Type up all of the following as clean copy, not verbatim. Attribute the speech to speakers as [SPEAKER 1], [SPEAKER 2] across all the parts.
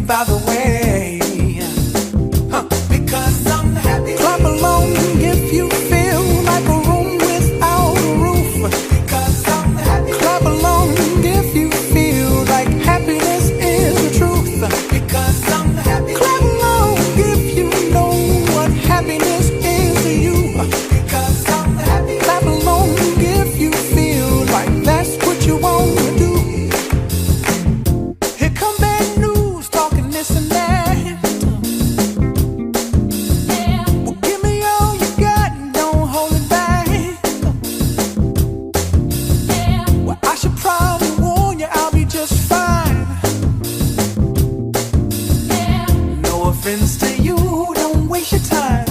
[SPEAKER 1] by the way. Because I'm happy. Clap along if you feel like a room without a roof. Because I'm happy. Clap along if you feel like happiness is the truth. Because I'm happy. Clap along if you know what happiness is to you. Because I'm happy. Clap along if you feel like that's what you want to do. Here come bad news, talking this and that. Well, give me all you got and don't hold it back. Well, I should probably warn you, I'll be just fine. No offense to you, don't waste your time.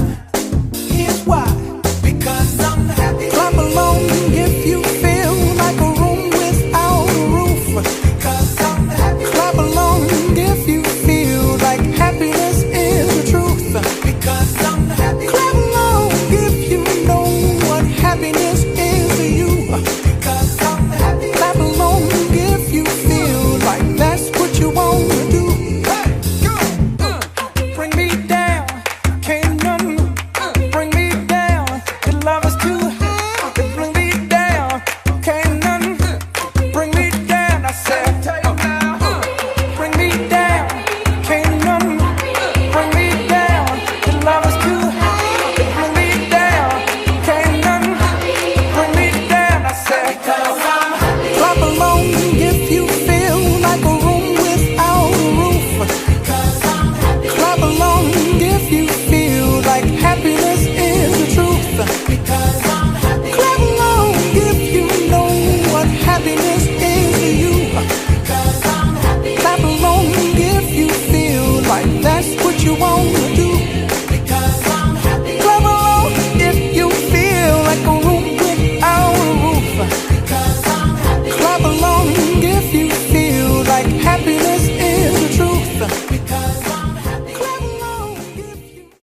[SPEAKER 1] Here's why. Because I'm happy. Clap along if you feel like a room without a roof. Because I'm happy. Clap along if you feel like happiness is the truth. Because I'm happy. Clap along if you know what happiness is to you. Because I'm happy. Clap along if you feel like that's what you want to do. Hey, go! Bring me down, can't none bring me down. Your love is too high. Bring me down, can't none bring me down. I said, bring me down, can't none bring me down. Your love is too high. Bring me down, can't none bring me down. I said, clap along.